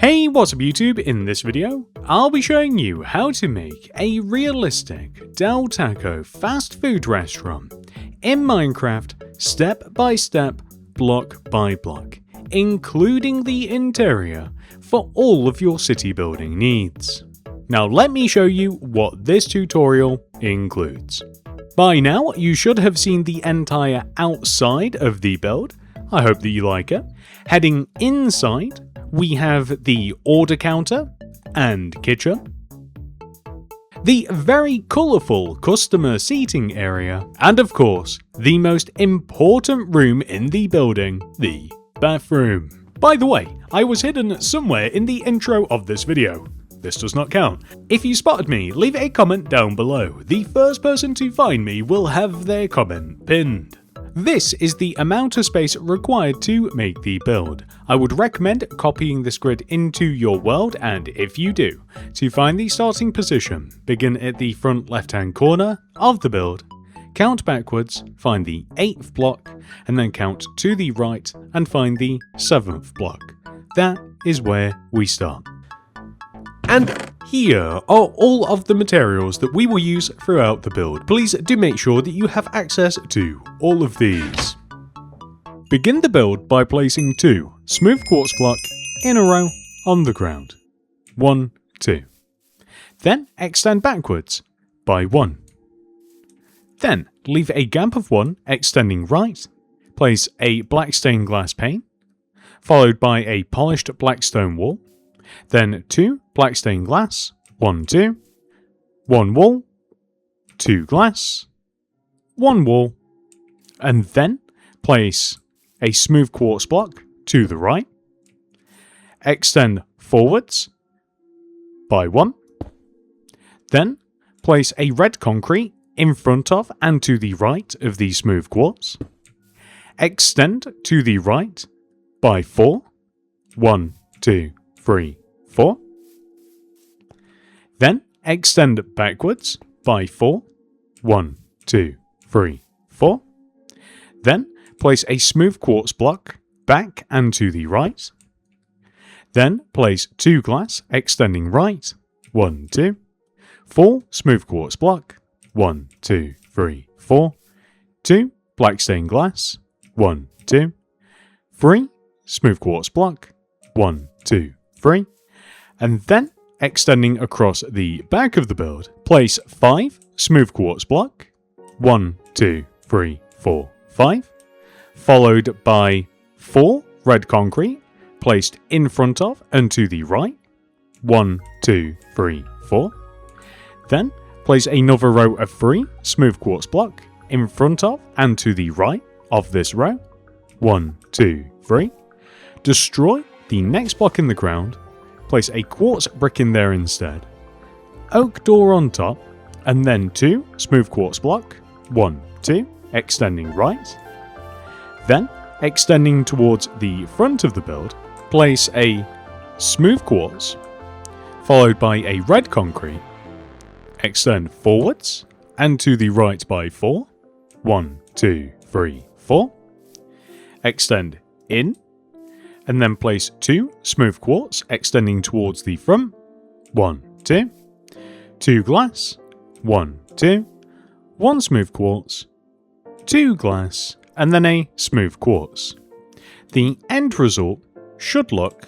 Hey, what's up YouTube? In this video, I'll be showing you how to make a realistic Del Taco fast food restaurant in Minecraft step by step, block by block, including the interior for all of your city building needs. Now let me show you what this tutorial includes. By now, you should have seen the entire outside of the build. I hope that you like it. Heading inside, we have the order counter and kitchen, the very colourful customer seating area, and of course, the most important room in the building, the bathroom. By the way, I was hidden somewhere in the intro of this video. This does not count. If you spotted me, leave a comment down below. The first person to find me will have their comment pinned. This is the amount of space required to make the build. I would recommend copying this grid into your world, and if you do, to find the starting position, begin at the front left hand corner of the build, count backwards, find the 8th block, and then count to the right and find the 7th block. That is where we start. And here are all of the materials that we will use throughout the build. Please do make sure that you have access to all of these. Begin the build by placing 2 smooth quartz block in a row on the ground. 1, 2. Then extend backwards by 1. Then leave a gap of 1 extending right. Place a black stained glass pane, followed by a polished black stone wall. Then 2 black stained glass, 1, 2, 1 wall, 2 glass, 1 wall, and then place a smooth quartz block to the right, extend forwards by 1, then place a red concrete in front of and to the right of the smooth quartz, extend to the right by 4, 1, 2, 3, 4. Then extend backwards by 4. 1, 2, 3, 4. Then place a smooth quartz block back and to the right. Then place 2 glass extending right. 1, 2. 4 smooth quartz block. 1, 2, 3, 4. 2 black stained glass. 1, 2. 3 smooth quartz block. 1, 2, 3. And then, extending across the back of the build, place 5 smooth quartz block, 1, 2, 3, 4, 5, followed by 4 red concrete, placed in front of and to the right, 1, 2, 3, 4. Then, place another row of 3 smooth quartz block in front of and to the right of this row, 1, 2, 3. Destroy the next block in the ground. Place a quartz brick in there instead, oak door on top, and then 2 smooth quartz block, 1, 2, extending right. Then, extending towards the front of the build, place a smooth quartz, followed by a red concrete, extend forwards, and to the right by 4, 1, 2, 3, 4, extend in, and then place 2 smooth quartz extending towards the front, 1, 2, 2 glass, 1, 2, 1 smooth quartz, 2 glass, and then a smooth quartz. The end result should look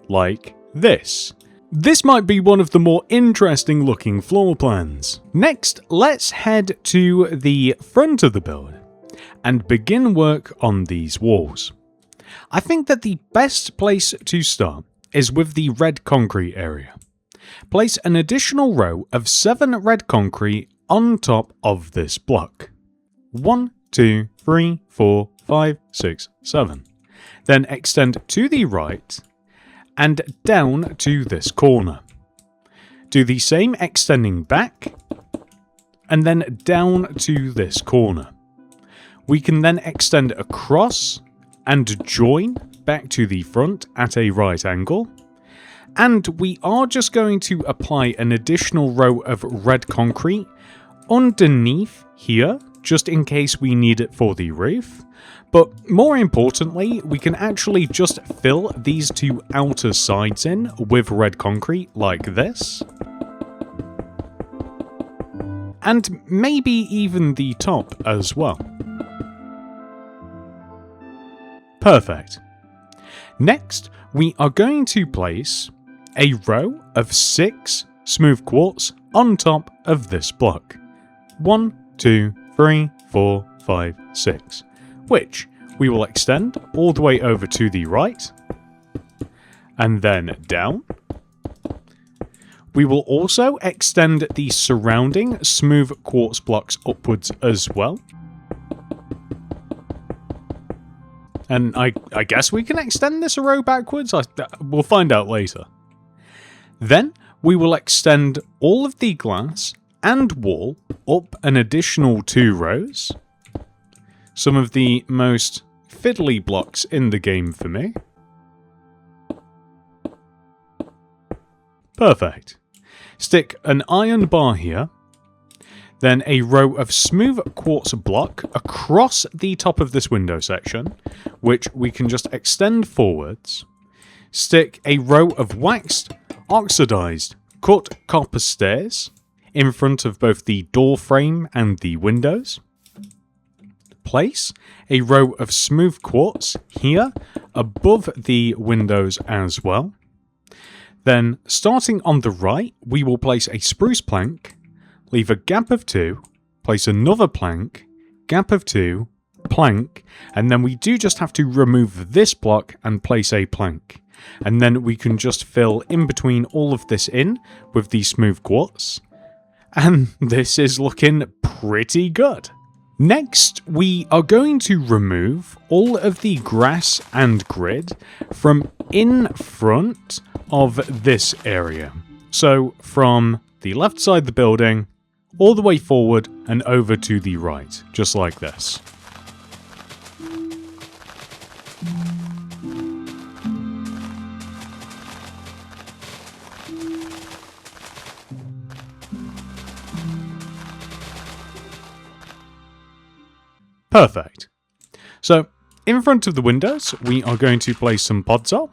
like this. This might be one of the more interesting looking floor plans. Next, let's head to the front of the build and begin work on these walls. I think that the best place to start is with the red concrete area. Place an additional row of 7 red concrete on top of this block. 1, 2, 3, 4, 5, 6, 7. Then extend to the right and down to this corner. Do the same extending back and then down to this corner. We can then extend across and join back to the front at a right angle. And we are just going to apply an additional row of red concrete underneath here just in case we need it for the roof. But more importantly, we can actually just fill these two outer sides in with red concrete like this. And maybe even the top as well. Perfect. Next, we are going to place a row of 6 smooth quartz on top of this block. 1, 2, 3, 4, 5, 6. Which we will extend all the way over to the right. And then down. We will also extend the surrounding smooth quartz blocks upwards as well. And I guess we can extend this row backwards? We'll find out later. Then we will extend all of the glass and wall up an additional 2 rows. Some of the most fiddly blocks in the game for me. Perfect. Stick an iron bar here. Then a row of smooth quartz block across the top of this window section, which we can just extend forwards. Stick a row of waxed, oxidized, cut copper stairs in front of both the door frame and the windows. Place a row of smooth quartz here above the windows as well. Then, starting on the right, we will place a spruce plank, leave a gap of 2, place another plank, gap of 2, plank, and then we do just have to remove this block and place a plank. And then we can just fill in between all of this in with the smooth quartz. And this is looking pretty good. Next, we are going to remove all of the grass and grid from in front of this area. So from the left side of the building, all the way forward and over to the right, just like this. Perfect. So, in front of the windows, we are going to place some podzol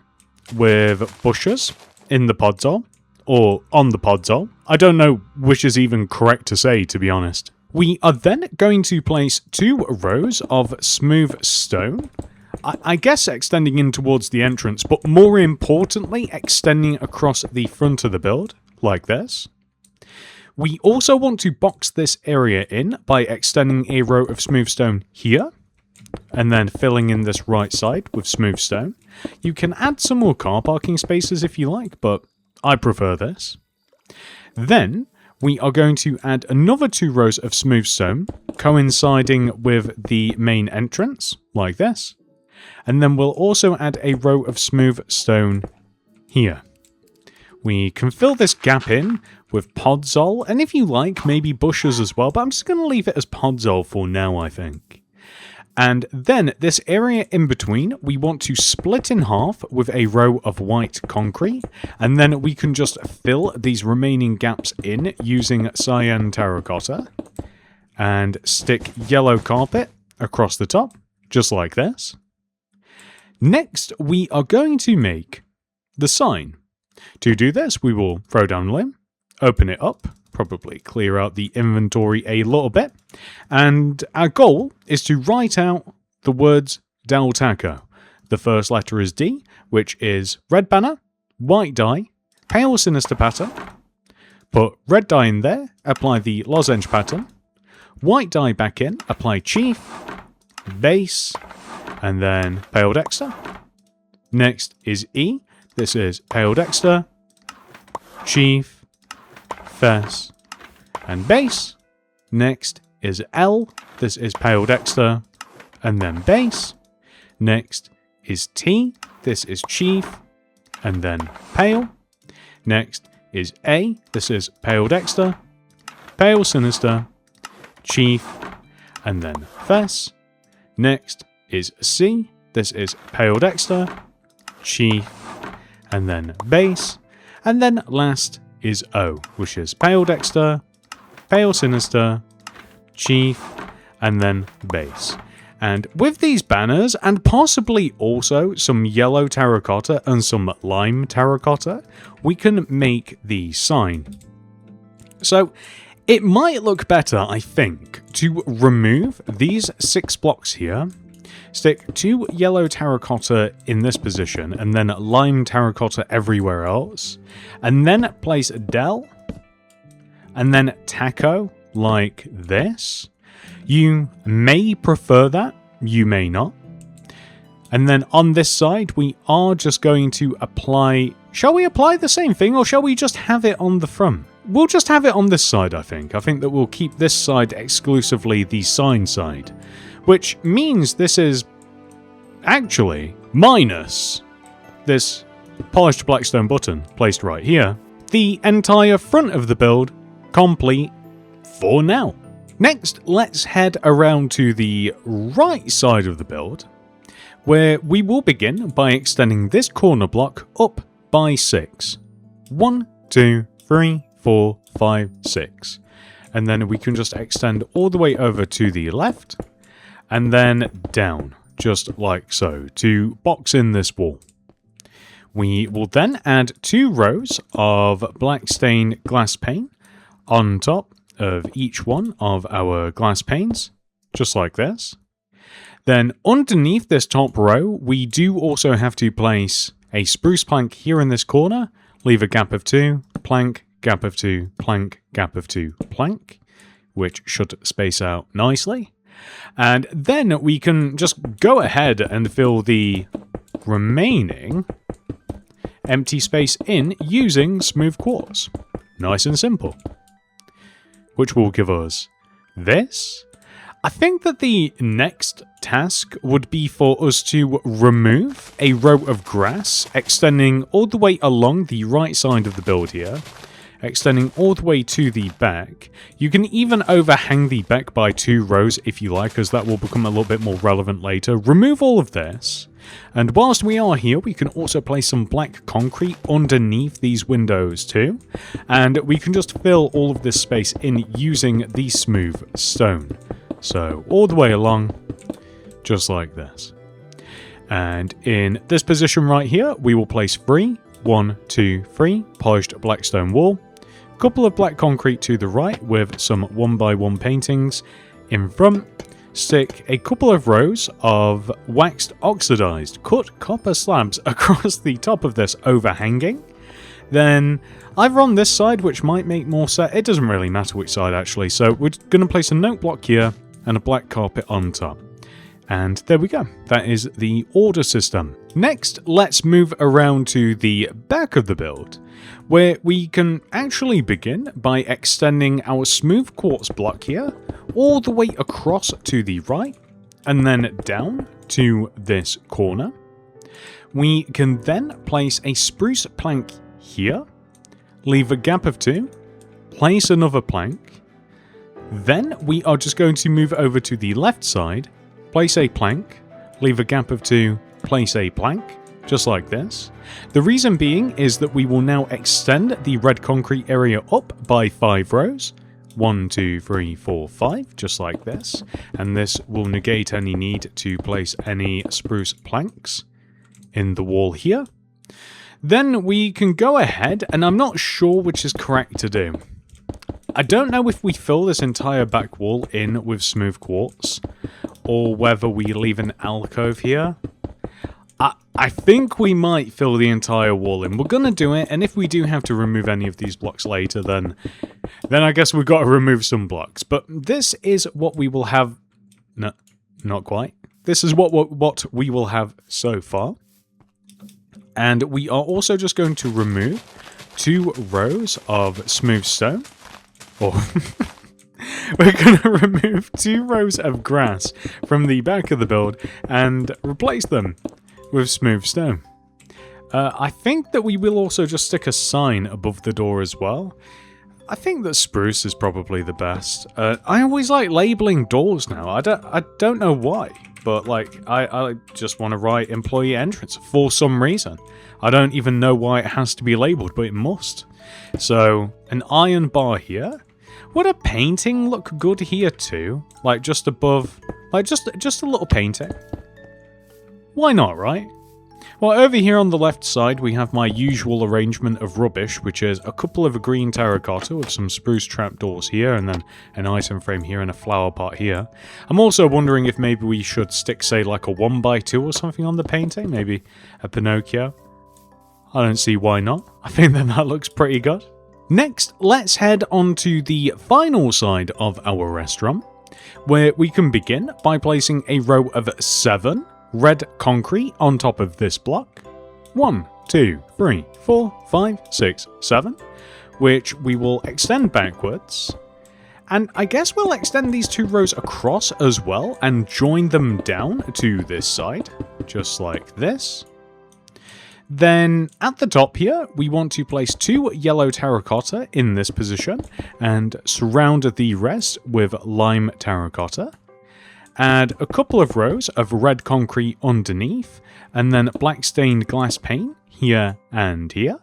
with bushes in the podzol, or on the podzol. I don't know which is even correct to say, to be honest. We are then going to place 2 rows of smooth stone, I guess extending in towards the entrance, but more importantly, extending across the front of the build, like this. We also want to box this area in by extending a row of smooth stone here, and then filling in this right side with smooth stone. You can add some more car parking spaces if you like, but I prefer this. Then, we are going to add another 2 rows of smooth stone, coinciding with the main entrance, like this. And then we'll also add a row of smooth stone here. We can fill this gap in with podzol, and if you like, maybe bushes as well, but I'm just going to leave it as podzol for now, I think. And then this area in between, we want to split in half with a row of white concrete, and then we can just fill these remaining gaps in using cyan terracotta, and stick yellow carpet across the top, just like this. Next, we are going to make the sign. To do this, we will throw down a limb, open it up, probably clear out the inventory a little bit, and our goal is to write out the words Del Taco. The first letter is D, which is red banner, white dye, pale sinister pattern. Put red dye in there, apply the lozenge pattern, white dye back in, apply chief, base, and then pale dexter. Next is E. This is pale dexter, chief, fess, and base. Next is L. This is pale dexter, and then base. Next is T. This is chief, and then pale. Next is A. This is pale dexter, pale sinister, chief, and then fess. Next is C. This is pale dexter, chief, and then base. And then last is O, which is pale dexter, pale sinister, chief, and then base. And with these banners, and possibly also some yellow terracotta and some lime terracotta, we can make the sign. So it might look better, I think, to remove these 6 blocks here, stick 2 yellow terracotta in this position, and then lime terracotta everywhere else, and then place Del, and then Taco, like this. You may prefer that, you may not. And then on this side, we are just going to apply... Shall we apply the same thing, or shall we just have it on the front? We'll just have it on this side, I think. I think that we'll keep this side exclusively the sign side. Which means this is actually minus this polished blackstone button placed right here. The entire front of the build complete for now. Next, let's head around to the right side of the build, where we will begin by extending this corner block up by 6. 1, 2, 3, 4, 5, 6. And then we can just extend all the way over to the left, and then down, just like so, to box in this wall. We will then add 2 rows of black stained glass pane on top of each one of our glass panes, just like this. Then underneath this top row, we do also have to place a spruce plank here in this corner, leave a gap of 2, plank, gap of 2, plank, gap of 2, plank, which should space out nicely. And then we can just go ahead and fill the remaining empty space in using smooth quartz. Nice and simple. Which will give us this. I think that the next task would be for us to remove a row of grass extending all the way along the right side of the build here, extending all the way to the back. You can even overhang the back by 2 rows if you like, as that will become a little bit more relevant later. Remove all of this. And whilst we are here, we can also place some black concrete underneath these windows too. And we can just fill all of this space in using the smooth stone. So all the way along, just like this. And in this position right here, we will place 3, 1, 2, 3, polished black stone wall. A couple of black concrete to the right with some 1x1 paintings in front. Stick a couple of rows of waxed oxidized cut copper slabs across the top of this overhanging. Then either on this side, which might make more sense, it doesn't really matter which side actually, so we're going to place a note block here and a black carpet on top. And there we go, that is the order system. Next, let's move around to the back of the build, where we can actually begin by extending our smooth quartz block here all the way across to the right, and then down to this corner. We can then place a spruce plank here, leave a gap of 2, place another plank. Then we are just going to move over to the left side, place a plank, leave a gap of 2, place a plank, just like this. The reason being is that we will now extend the red concrete area up by 5 rows. 1, 2, 3, 4, 5, just like this. And this will negate any need to place any spruce planks in the wall here. Then we can go ahead, and I'm not sure which is correct to do. I don't know if we fill this entire back wall in with smooth quartz, or whether we leave an alcove here. I think we might fill the entire wall in. We're going to do it, and if we do have to remove any of these blocks later, then I guess we've got to remove some blocks. But this is what we will have... No, not quite. This is what we will have so far. And we are also just going to remove 2 rows of smooth stone. Or... We're going to remove 2 rows of grass from the back of the build and replace them with smooth stone. I think that we will also just stick a sign above the door as well. I think that spruce is probably the best. I always like labeling doors now. I don't know why, but like I just want to write employee entrance for some reason. I don't even know why it has to be labeled, but it must. So an iron bar here. Would a painting look good here too? Like just above, like just a little painting. Why not, right? Well, over here on the left side, we have my usual arrangement of rubbish, which is a couple of green terracotta with some spruce trapdoors here, and then an item frame here and a flower pot here. I'm also wondering if maybe we should stick, say, like a 1x2 or something on the painting, maybe a Pinocchio. I don't see why not. I think that looks pretty good. Next, let's head on to the final side of our restaurant, where we can begin by placing a row of 7 red concrete on top of this block. 1, 2, 3, 4, 5, 6, 7, which we will extend backwards. And I guess we'll extend these 2 rows across as well and join them down to this side, just like this. Then at the top here, we want to place 2 yellow terracotta in this position and surround the rest with lime terracotta. Add a couple of rows of red concrete underneath, and then black stained glass paint here and here.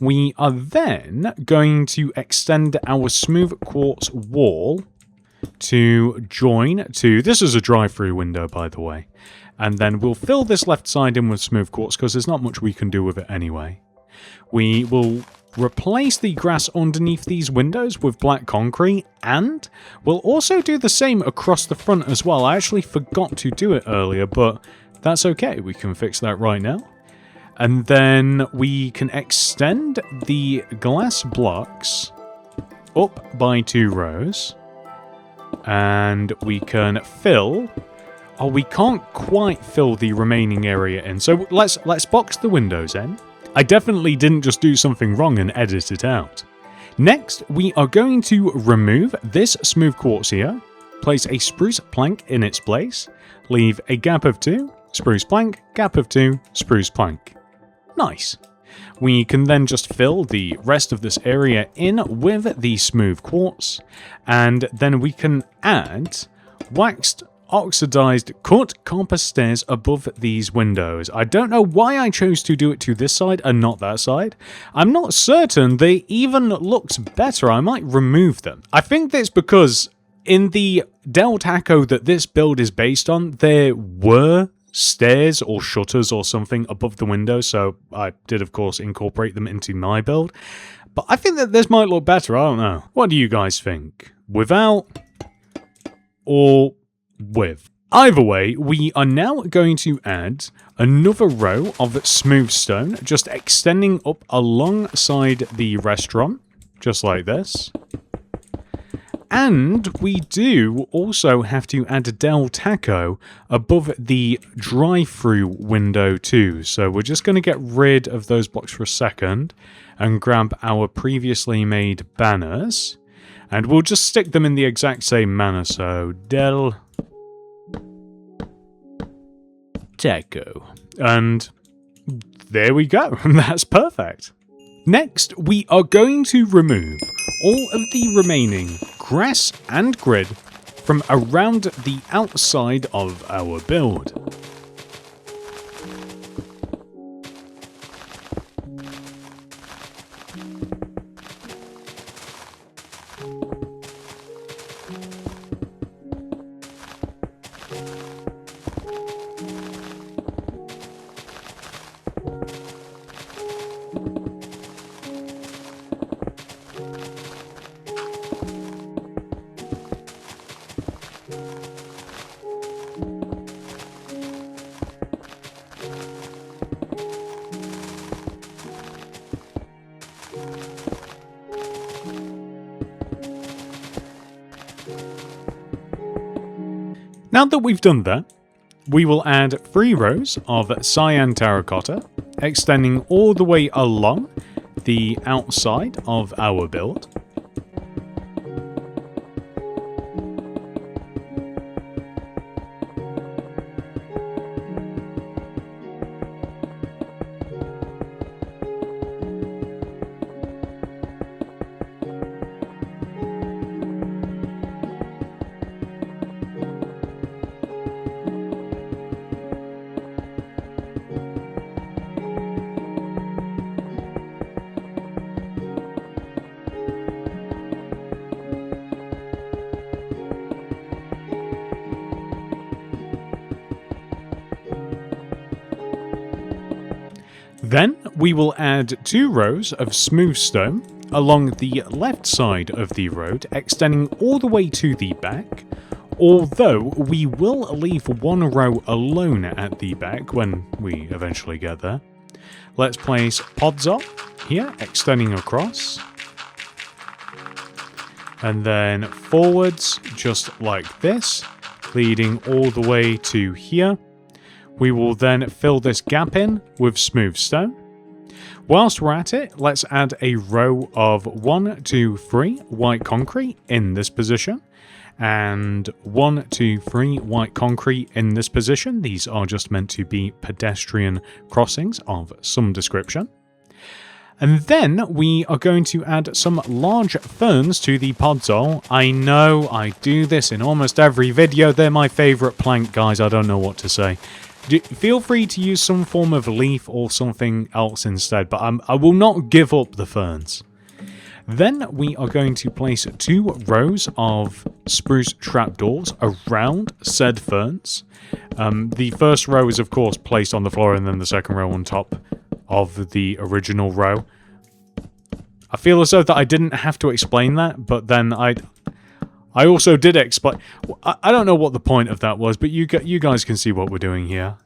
We are then going to extend our smooth quartz wall to join to... This is a drive-through window, by the way. And then we'll fill this left side in with smooth quartz, because there's not much we can do with it anyway. We will replace the grass underneath these windows with black concrete, and we'll also do the same across the front as well. I actually forgot to do it earlier, but that's okay. We can fix that right now. And then we can extend the glass blocks up by 2 rows. And we can fill... Oh, we can't quite fill the remaining area in. So let's box the windows in. I definitely didn't just do something wrong and edit it out. Next, we are going to remove this smooth quartz here, place a spruce plank in its place, leave a gap of 2, spruce plank, gap of 2, spruce plank. Nice. We can then just fill the rest of this area in with the smooth quartz, and then we can add waxed oxidized cut copper stairs above these windows. I don't know why I chose to do it to this side and not that side. I'm not certain they even looked better. I might remove them. I think that's because in the Del Taco that this build is based on, there were stairs or shutters or something above the window, so I did of course incorporate them into my build. But I think that this might look better. I don't know. What do you guys think? Without or with? Either way, we are now going to add another row of smooth stone, just extending up alongside the restaurant, just like this. And we do also have to add a Del Taco above the drive-through window too. So we're just going to get rid of those blocks for a second and grab our previously made banners. And we'll just stick them in the exact same manner. So Del Taco. And there we go. That's perfect. Next, we are going to remove all of the remaining grass and grid from around the outside of our build. Now that we've done that, we will add 3 rows of cyan terracotta, extending all the way along the outside of our build. Then we will add 2 rows of smooth stone along the left side of the road, extending all the way to the back, although we will leave 1 row alone at the back when we eventually get there. Let's place pods up here, extending across, and then forwards just like this, leading all the way to here. We will then fill this gap in with smooth stone. Whilst we're at it, let's add a row of 1, 2, 3 white concrete in this position, and 1, 2, 3 white concrete in this position. These are just meant to be pedestrian crossings of some description. And then we are going to add some large ferns to the podzol. I know I do this in almost every video. They're my favourite plank, guys. I don't know what to say. Feel free to use some form of leaf or something else instead, but I will not give up the ferns. Then we are going to place 2 rows of spruce trapdoors around said ferns. The first row is of course placed on the floor, and then the second row on top of the original row. I feel as though that I didn't have to explain that, but then I also did explain. I don't know what the point of that was, but you guys can see what we're doing here.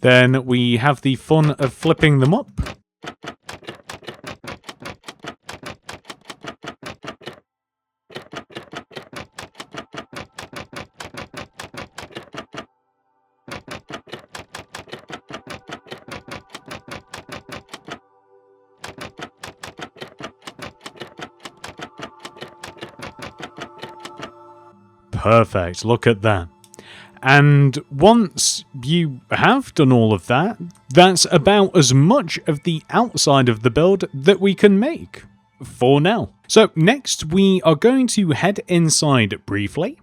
Then we have the fun of flipping them up. Perfect, look at that. And once you have done all of that, that's about as much of the outside of the build that we can make for now. So next we are going to head inside briefly,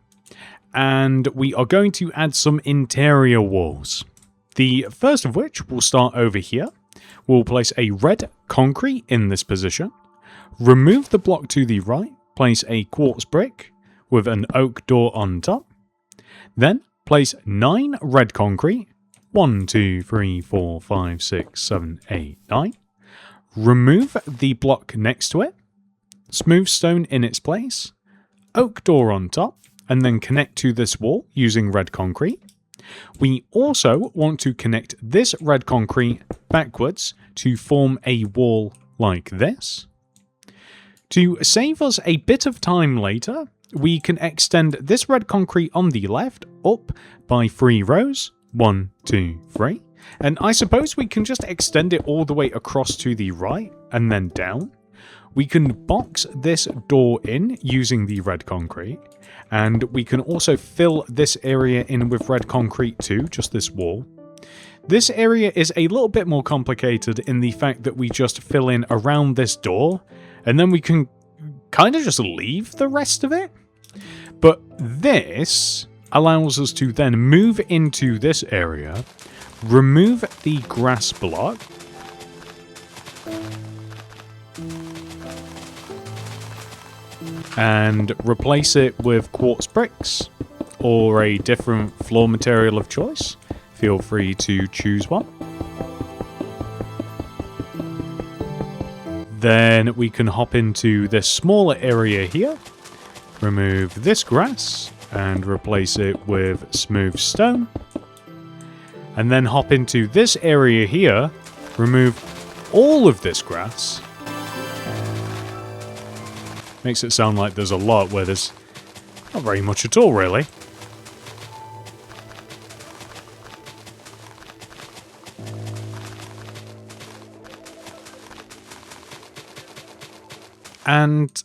and we are going to add some interior walls. The first of which will start over here. We'll place a red concrete in this position, remove the block to the right, place a quartz brick with an oak door on top, then place 9 red concrete, 1, 2, 3, 4, 5, 6, 7, 8, 9. Remove the block next to it, smooth stone in its place, oak door on top, and then connect to this wall using red concrete. We also want to connect this red concrete backwards to form a wall like this. To save us a bit of time later, we can extend this red concrete on the left up by 3 rows. 1, 2, 3. And I suppose we can just extend it all the way across to the right and then down. We can box this door in using the red concrete. And we can also fill this area in with red concrete too, just this wall. This area is a little bit more complicated in the fact that we just fill in around this door, and then we can kind of just leave the rest of it. But this allows us to then move into this area, remove the grass block, and replace it with quartz bricks or a different floor material of choice. Feel free to choose one. Then we can hop into this smaller area here, remove this grass and replace it with smooth stone, and then hop into this area here, remove all of this grass. Makes it sound like there's a lot where there's not very much at all, really. And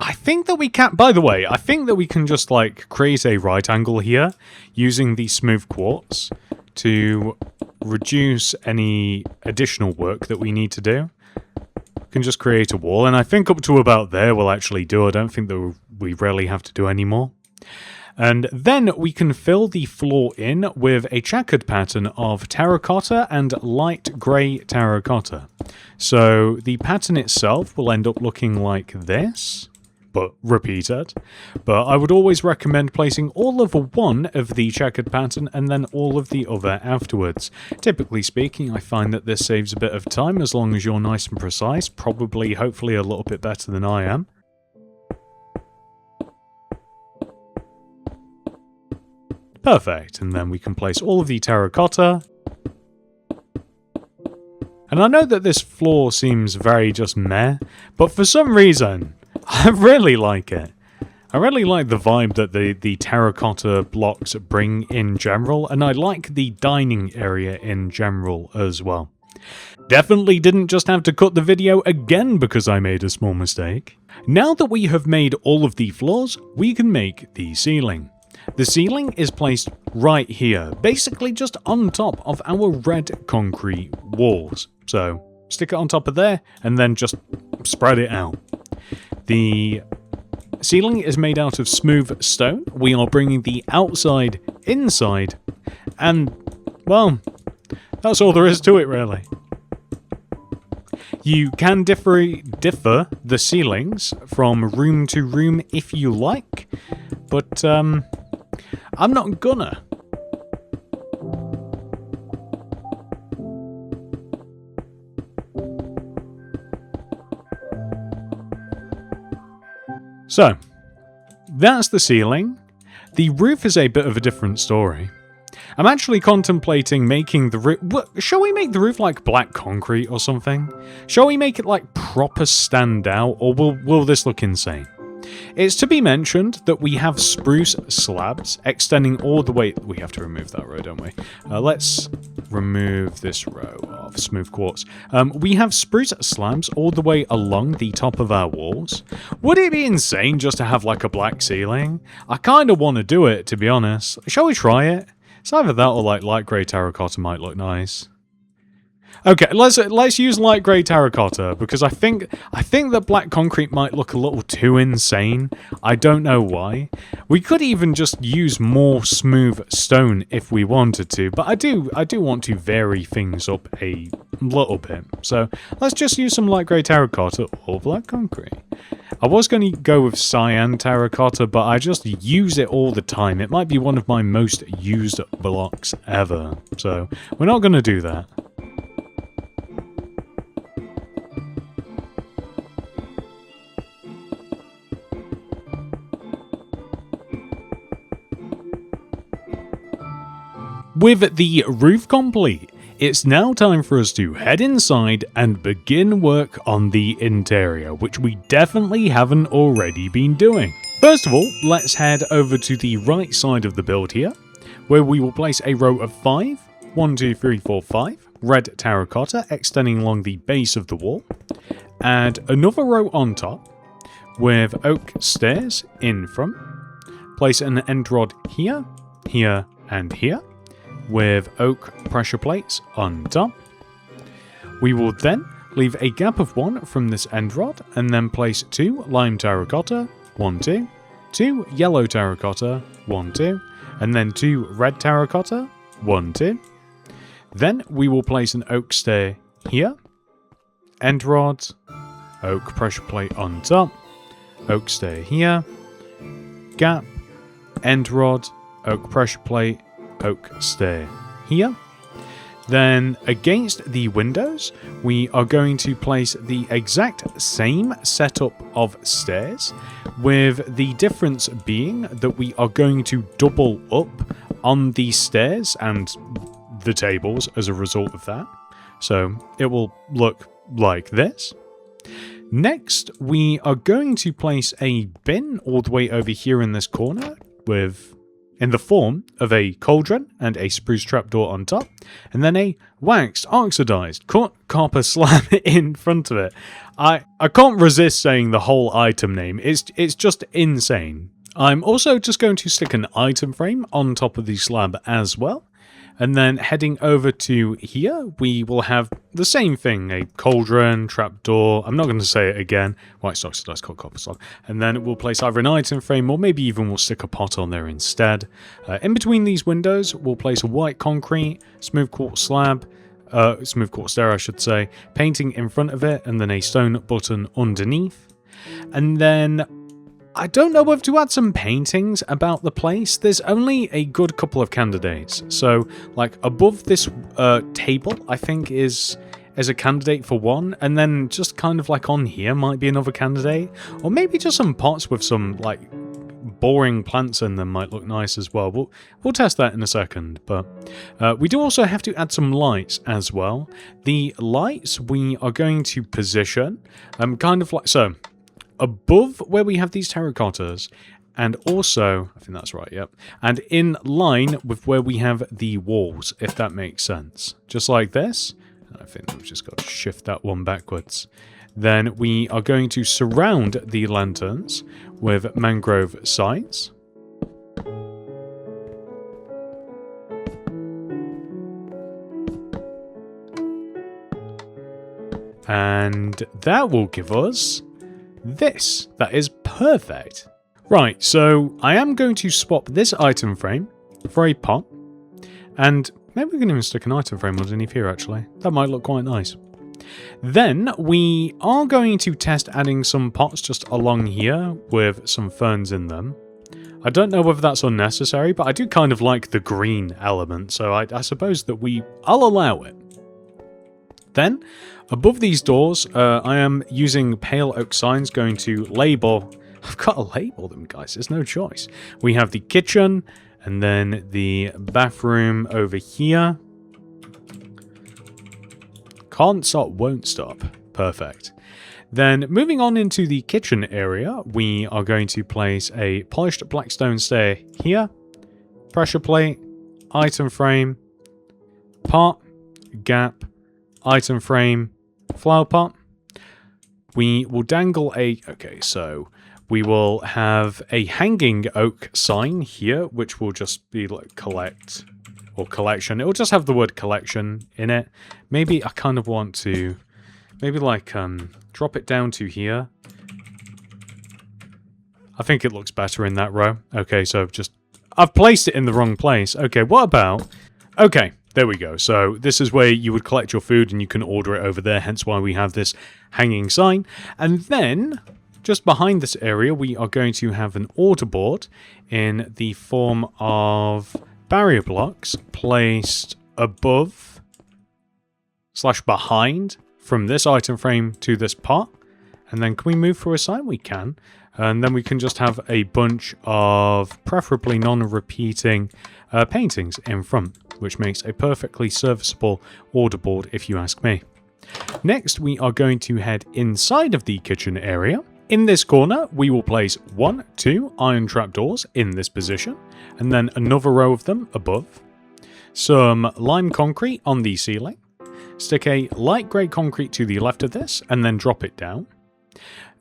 I think that we can, by the way, I think that we can just like create a right angle here using the smooth quartz to reduce any additional work that we need to do. We can just create a wall, and I think up to about there we'll actually do. I don't think that we really have to do any more. And then we can fill the floor in with a checkered pattern of terracotta and light grey terracotta. So the pattern itself will end up looking like this, but repeated. But I would always recommend placing all of one of the checkered pattern and then all of the other afterwards. Typically speaking, I find that this saves a bit of time as long as you're nice and precise, probably hopefully a little bit better than I am. Perfect, and then we can place all of the terracotta. And I know that this floor seems very just meh, but for some reason, I really like it. I really like the vibe that the terracotta blocks bring in general, and I like the dining area in general as well. Definitely didn't just have to cut the video again because I made a small mistake. Now that we have made all of the floors, we can make the ceiling. The ceiling is placed right here, basically just on top of our red concrete walls. So stick it on top of there and then just spread it out. The ceiling is made out of smooth stone. We are bringing the outside inside, and well, that's all there is to it really. You can differ the ceilings from room to room if you like, but I'm not gonna. So, that's the ceiling. The roof is a bit of a different story. I'm actually contemplating making the roof... Shall we make the roof like black concrete or something? Shall we make it like proper stand out, or will this look insane? It's to be mentioned that we have spruce slabs extending all the way... We have to remove that row, don't we? Let's remove this row of smooth quartz. We have spruce slabs all the way along the top of our walls. Would it be insane just to have like a black ceiling? I kind of want to do it, to be honest. Shall we try it? It's either that or like light grey terracotta might look nice. Okay, let's use light grey terracotta because I think that black concrete might look a little too insane. I don't know why. We could even just use more smooth stone if we wanted to, but I do want to vary things up a little bit. So let's just use some light grey terracotta or black concrete. I was going to go with cyan terracotta, but I just use it all the time. It might be one of my most used blocks ever, so we're not going to do that. With the roof complete, it's now time for us to head inside and begin work on the interior, which we definitely haven't already been doing. First of all, let's head over to the right side of the build here, where we will place a row of 5, 1, 2, 3, 4, 5, red terracotta extending along the base of the wall. Add another row on top with oak stairs in front. Place an end rod here, here, and here, with oak pressure plates on top. We will then leave a gap of 1 from this end rod and then place 2 lime terracotta, 1, 2, 2 yellow terracotta, 1, 2, and then 2 red terracotta, 1, 2. Then we will place an oak stair here, end rod, oak pressure plate on top, oak stair here, gap, end rod, oak pressure plate, oak stair here. Then against the windows, we are going to place the exact same setup of stairs, with the difference being that we are going to double up on the stairs and the tables as a result of that. So it will look like this. Next, we are going to place a bin all the way over here in this corner in the form of a cauldron and a spruce trapdoor on top, and then a waxed, oxidized, cut copper slab in front of it. I can't resist saying the whole item name. It's just insane. I'm also just going to stick an item frame on top of the slab as well, And then heading over to here, we will have the same thing, a cauldron, trapdoor. I'm not going to say it again. White stocks, dice, cold copper stock. And then we'll place either an item frame or maybe even we'll stick a pot on there instead. In between these windows, we'll place a white concrete, smooth quartz slab, smooth quartz stair, I should say, painting in front of it, and then a stone button underneath. And then I don't know whether to add some paintings about the place. There's only a good couple of candidates. So, like, above this table, I think is a candidate for one. And then just kind of like on here might be another candidate. Or maybe just some pots with some, like, boring plants in them might look nice as well. We'll test that in a second. But we do also have to add some lights as well. The lights we are going to position kind of like so. Above where we have these terracottas, and also, I think that's right, yep, and in line with where we have the walls, if that makes sense. Just like this. I think we've just got to shift that one backwards. Then we are going to surround the lanterns with mangrove sides. And that will give us this. That is perfect. Right, so I am going to swap this item frame for a pot. And maybe we can even stick an item frame underneath here, actually. That might look quite nice. Then we are going to test adding some pots just along here with some ferns in them. I don't know whether that's unnecessary, but I do kind of like the green element, so I suppose that I'll allow it. Then, above these doors, I am using pale oak signs, going to label. I've got to label them, guys. There's no choice. We have the kitchen, and then the bathroom over here. Can't stop, won't stop. Perfect. Then, moving on into the kitchen area, we are going to place a polished black stone stair here. Pressure plate, item frame, pot, gap, item frame, flower pot. We will dangle okay, so we will have a hanging oak sign here, which will just be like collect or collection. It will just have the word collection in it. Maybe I kind of want to, maybe like drop it down to here. I think it looks better in that row. Okay, so I've placed it in the wrong place. Okay, what about, okay. There we go. So this is where you would collect your food and you can order it over there, hence why we have this hanging sign. And then, just behind this area, we are going to have an order board in the form of barrier blocks placed above / behind from this item frame to this pot. And then can we move through a sign? We can. And then we can just have a bunch of preferably non-repeating paintings in front, which makes a perfectly serviceable order board if you ask me. Next, we are going to head inside of the kitchen area. In this corner, we will place 1, 2 iron trapdoors in this position, and then another row of them above. Some lime concrete on the ceiling. Stick a light grey concrete to the left of this, and then drop it down.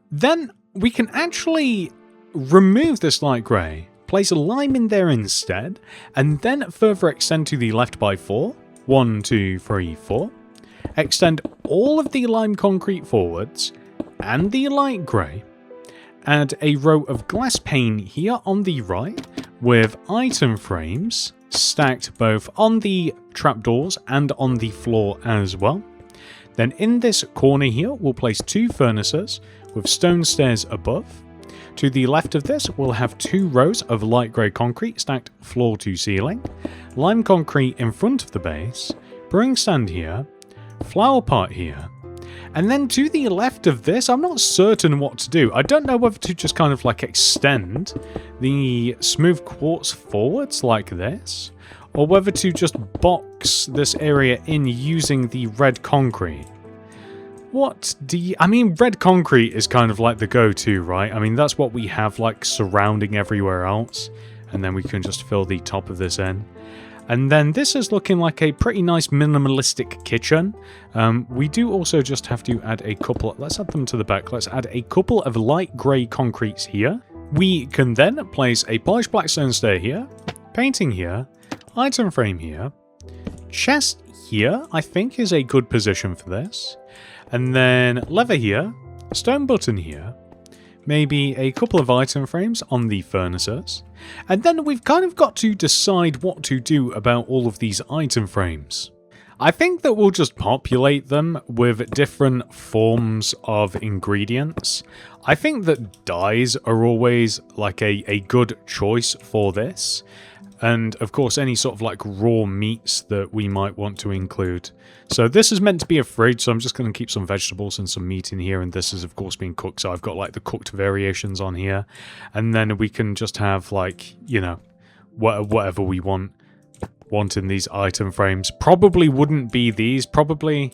Then we can actually remove this light grey, place a lime in there instead, and then further extend to the left by 4. 1, 2, 3, 4. Extend all of the lime concrete forwards, and the light grey. Add a row of glass pane here on the right, with item frames stacked both on the trapdoors and on the floor as well. Then in this corner here, we'll place 2 furnaces with stone stairs above. To the left of this, we'll have 2 rows of light grey concrete stacked floor to ceiling, lime concrete in front of the base, brewing stand here, flower pot here, and then to the left of this, I'm not certain what to do. I don't know whether to just kind of like extend the smooth quartz forwards like this, or whether to just box this area in using the red concrete. I mean, red concrete is kind of like the go-to, right? I mean, that's what we have like surrounding everywhere else. And then we can just fill the top of this in. And then this is looking like a pretty nice minimalistic kitchen. We do also just have to add a couple, let's add them to the back. Let's add a couple of light grey concretes here. We can then place a polished black stone stair here, painting here, item frame here, Chest here, I think, is a good position for this. And then leather here, stone button here, maybe a couple of item frames on the furnaces. And then we've kind of got to decide what to do about all of these item frames. I think that we'll just populate them with different forms of ingredients. I think that dyes are always like a good choice for this. And of course any sort of like raw meats that we might want to include. So this is meant to be a fridge, so I'm just going to keep some vegetables and some meat in here, and this is of course being cooked, so I've got like the cooked variations on here. And then we can just have like, you know, whatever we want in these item frames. Probably wouldn't be these, probably,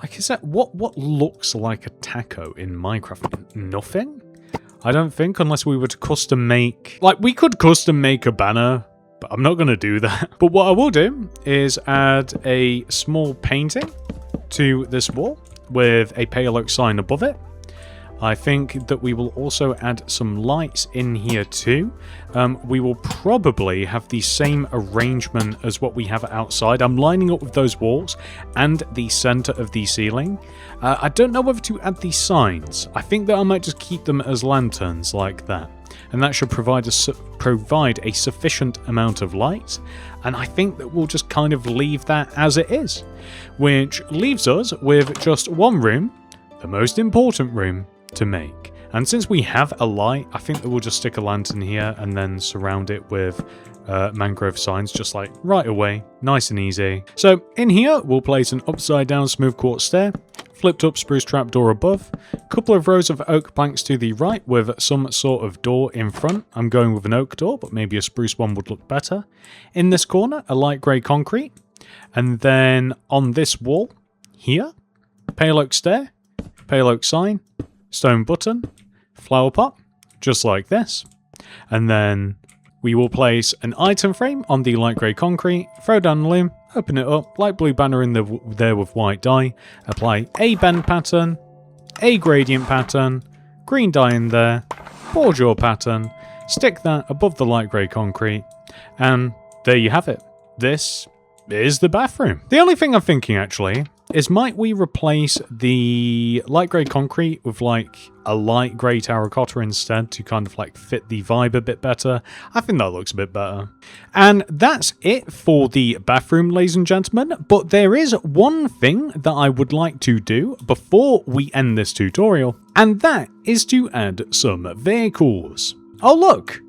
like, is that, what looks like a taco in Minecraft? Nothing? I don't think, unless we were to custom make, like, we could custom make a banner, but I'm not going to do that. But what I will do is add a small painting to this wall with a pale oak sign above it. I think that we will also add some lights in here too. We will probably have the same arrangement as what we have outside. I'm lining up with those walls and the center of the ceiling. I don't know whether to add these signs. I think that I might just keep them as lanterns like that. And that should provide a sufficient amount of light. And I think that we'll just kind of leave that as it is. Which leaves us with just one room, the most important room, to make. And since we have a light, I think that we'll just stick a lantern here and then surround it with mangrove signs, just like right away, nice and easy. So in here we'll place an upside down smooth quartz stair, flipped up spruce trapdoor above, couple of rows of oak planks to the right with some sort of door in front. I'm going with an oak door, but maybe a spruce one would look better. In this corner, a light grey concrete, and then on this wall here, pale oak stair, pale oak sign, stone button, flower pot, just like this. And then we will place an item frame on the light grey concrete, throw down the loom, open it up, light blue banner in there with white dye, apply a bend pattern, a gradient pattern, green dye in there, border pattern, stick that above the light grey concrete, and there you have it. This is the bathroom. The only thing I'm thinking actually is, might we replace the light grey concrete with like a light grey terracotta instead to kind of like fit the vibe a bit better? I think that looks a bit better. And that's it for the bathroom, ladies and gentlemen. But there is one thing that I would like to do before we end this tutorial, and that is to add some vehicles. Oh look,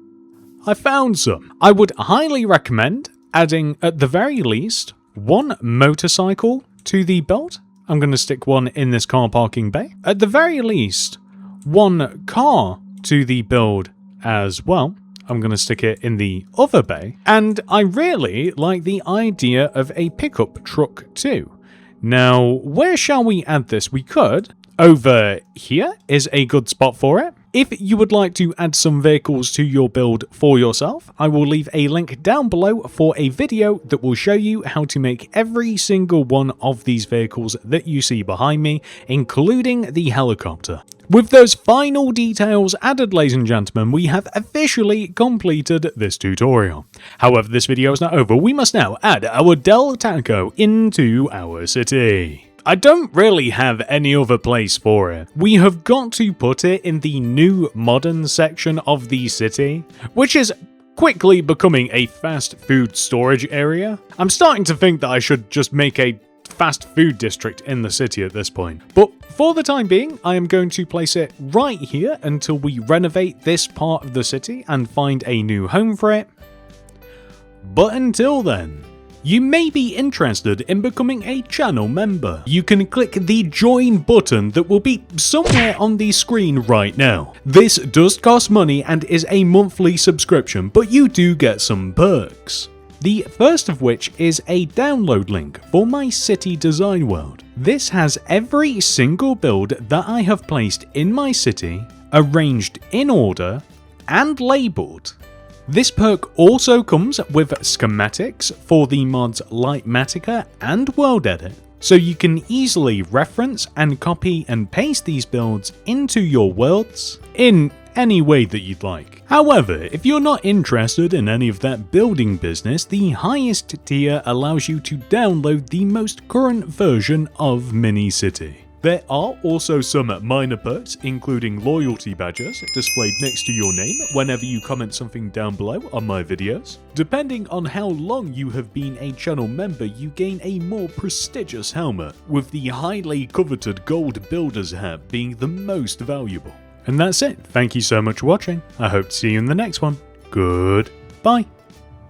I found some. I would highly recommend adding, at the very least, one motorcycle to the build. I'm going to stick one in this car parking bay. At the very least, one car to the build as well. I'm going to stick it in the other bay. And I really like the idea of a pickup truck too. Now, where shall we add this? We could. Over here is a good spot for it. If you would like to add some vehicles to your build for yourself, I will leave a link down below for a video that will show you how to make every single one of these vehicles that you see behind me, including the helicopter. With those final details added, ladies and gentlemen, we have officially completed this tutorial. However, this video is not over. We must now add our Del Taco into our city. I don't really have any other place for it. We have got to put it in the new modern section of the city, which is quickly becoming a fast food storage area. I'm starting to think that I should just make a fast food district in the city at this point. But for the time being, I am going to place it right here until we renovate this part of the city and find a new home for it. But until then, you may be interested in becoming a channel member. You can click the join button that will be somewhere on the screen right now. This does cost money and is a monthly subscription, but you do get some perks. The first of which is a download link for my city design world. This has every single build that I have placed in my city, arranged in order, and labelled. This perk also comes with schematics for the mods Lightmatica and World Edit, so you can easily reference and copy and paste these builds into your worlds in any way that you'd like. However, if you're not interested in any of that building business, the highest tier allows you to download the most current version of Mini-City. There are also some minor perks, including loyalty badges displayed next to your name whenever you comment something down below on my videos. Depending on how long you have been a channel member, you gain a more prestigious helmet, with the highly coveted gold builder's hat being the most valuable. And that's it. Thank you so much for watching. I hope to see you in the next one. Goodbye.